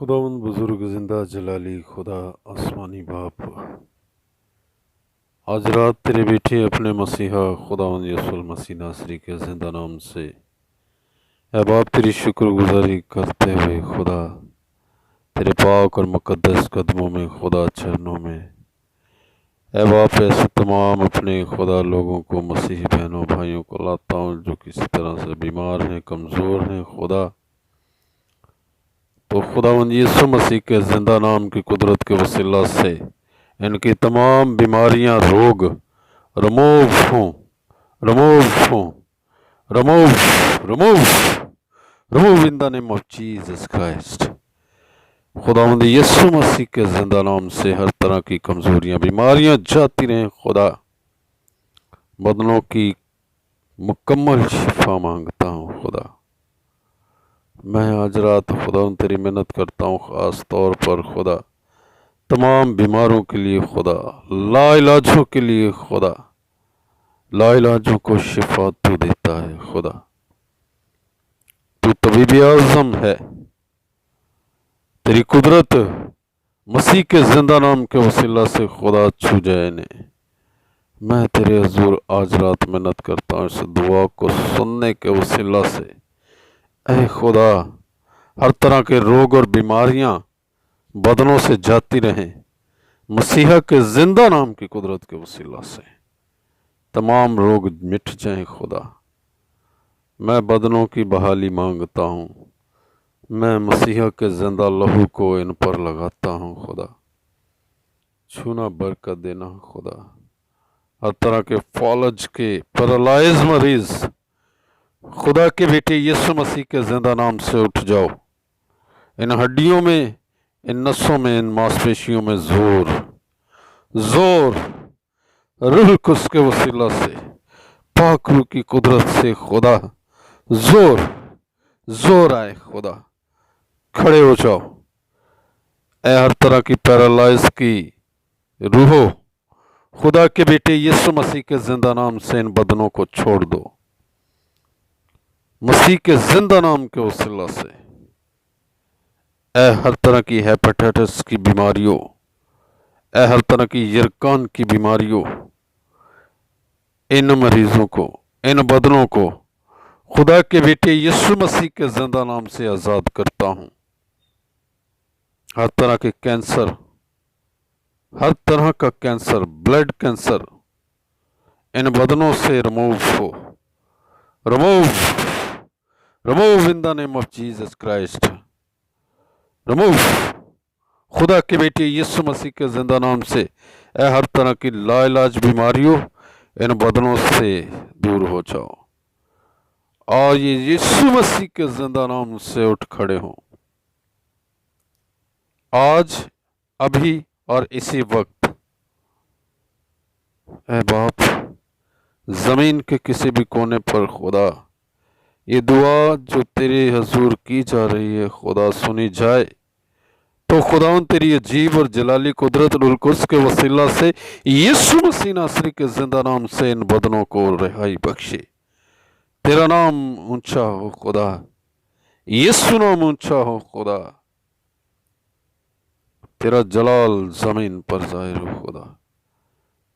खुदावंद बुजुर्ग जिंदा जलाली खुदा आसमानी बाप, आज रात तेरे बेटे अपने मसीहा खुदावंद यसुल मसीह नासरी के जिंदा नाम से ऐ बाप तेरी शुक्रगुजारी करते हुए खुदा तेरे पाक और मुकद्दस कदमों में, खुदा चरणों में ऐ बाप ऐसे तमाम अपने खुदा लोगों को, मसीही बहनों भाइयों को लाता हूँ जो किसी तरह से बीमार हैं, कमज़ोर हैं खुदा। तो खुदावंद यीशु मसीह के जिंदा नाम की कुदरत के वसीला से इनकी तमाम बीमारियां, रोग रिमूव हों, रिमूव हों, remove remove remove in the name of Jesus Christ. खुदावंद यीशु मसीह के जिंदा नाम से हर तरह की कमजोरियां, बीमारियां जाती रहें खुदा। बदनों की मुकम्मल शिफा मांगता हूँ खुदा। मैं आज रात खुदा तेरी मेहनत करता हूँ, ख़ास तौर पर खुदा तमाम बीमारों के लिए, खुदा लाइलाजों के लिए, खुदा लाइलाजों को शिफा तू देता है खुदा। तू तबीब आज़म है, तेरी कुदरत मसीह के जिंदा नाम के वसीला से खुदा छू जाए ने। मैं तेरे हुजूर आज रात मेहनत करता हूँ इस दुआ को सुनने के वसीला से। ऐ खुदा हर तरह के रोग और बीमारियां बदनों से जाती रहें, मसीहा के जिंदा नाम की कुदरत के वसीला से तमाम रोग मिट जाएं खुदा। मैं बदनों की बहाली मांगता हूँ, मैं मसीहा के जिंदा लहू को इन पर लगाता हूँ खुदा। छूना, बरकत देना खुदा। हर तरह के फॉलज के पैरालाइज मरीज खुदा के बेटे यीशु मसीह के जिंदा नाम से उठ जाओ। इन हड्डियों में, इन नसों में, इन मांसपेशियों में जोर जोर रूह कुस के वसीला से, पाक रूह की कुदरत से खुदा जोर जोर आए खुदा। खड़े हो जाओ। ऐ हर तरह की पैरालाइज की रूहों, खुदा के बेटे यीशु मसीह के जिंदा नाम से इन बदनों को छोड़ दो, मसीह के जिंदा नाम के वसीला से। ऐ हर तरह की हेपेटाइटिस की बीमारियों, ऐ हर तरह की यरकान की बीमारियों, इन मरीजों को, इन बदनों को खुदा के बेटे यीशु मसीह के जिंदा नाम से आज़ाद करता हूँ। हर तरह के कैंसर, हर तरह का कैंसर, ब्लड कैंसर इन बदनों से रिमूव हो, remove remove in the name of Jesus Christ. Remove खुदा के बेटे यीशु मसीह के जिंदा नाम से। ऐ हर तरह की लाइलाज बीमारियों इन बदनों से दूर हो जाओ और ये यीशु मसीह के जिंदा नाम से उठ खड़े हों आज, अभी और इसी वक्त। ऐ बाप, जमीन के किसी भी कोने पर खुदा ये दुआ जो तेरे हजूर की जा रही है खुदा सुनी जाए, तो खुदावन तेरी अजीब और जलाली कुदरत रुल कुद्स के वसीला से यीशु मसीह नासरी के जिंदा नाम से इन बदनों को रिहाई बख्शे। तेरा नाम ऊंचा हो खुदा, यीशु नाम ऊंचा हो खुदा। तेरा जलाल जमीन पर जाहिर हो खुदा।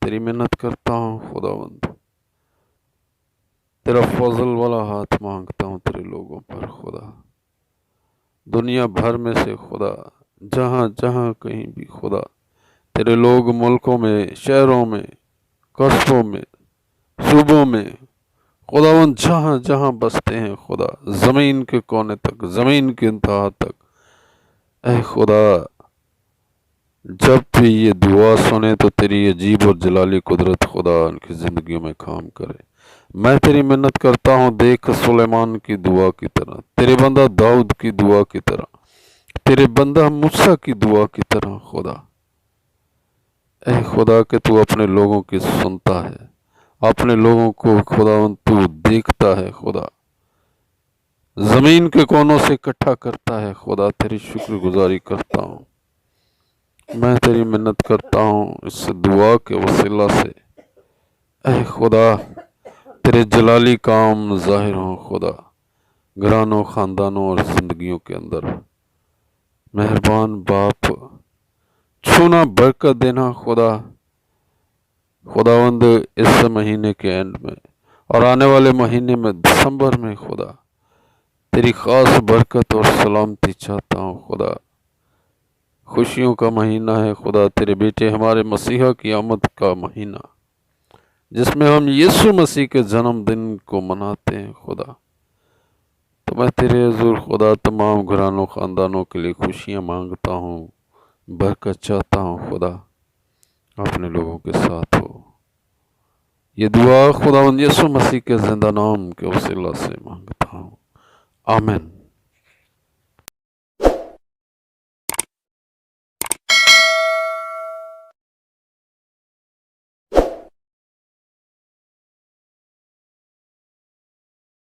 तेरी मेहनत करता हूँ खुदावंद, तेरा फजल वाला हाथ मांगता हूँ तेरे लोगों पर खुदा। दुनिया भर में से खुदा, जहाँ जहाँ कहीं भी खुदा तेरे लोग मुल्कों में, शहरों में, कस्बों में, सूबों में खुदावंद जहाँ जहाँ बसते हैं खुदा, ज़मीन के कोने तक, ज़मीन के इंतहा तक, ऐ खुदा जब भी ये दुआ सुने तो तेरी अजीब और जलाली कुदरत खुदा उनकी ज़िंदगियों में काम करे। मैं तेरी मेहनत करता हूँ, देख सुलेमान की दुआ की तरह, तेरे बंदा दाऊद की दुआ की तरह, तेरे बंदा मूसा की दुआ की तरह खुदा। ऐ खुदा के तू अपने लोगों की सुनता है, अपने लोगों को खुदावंद तू देखता है खुदा, जमीन के कोनों से इकट्ठा करता है खुदा। तेरी शुक्रगुजारी करता हूँ, मैं तेरी मेहनत करता हूँ इस दुआ के वसीला से। ऐ खुदा तेरे जलाली काम जाहिर हो खुदा, घरानों, ख़ानदानों और ज़िंदगियों के अंदर। मेहरबान बाप, छूना, बरकत देना खुदा। खुदावंद इस महीने के एंड में और आने वाले महीने में दिसंबर में खुदा तेरी ख़ास बरकत और सलामती चाहता हूँ खुदा। खुशियों का महीना है खुदा, तेरे बेटे हमारे मसीहा की आमद का महीना, जिसमें हम यीशु मसीह के जन्मदिन को मनाते हैं खुदा। तो मैं तेरे हुज़ूर खुदा तमाम घरानों ख़ानदानों के लिए खुशियाँ मांगता हूँ, बरकत चाहता हूँ खुदा, अपने लोगों के साथ हो। ये दुआ खुदावंद यीशु मसीह के जिंदा नाम के वसीला से मांगता हूँ, आमीन।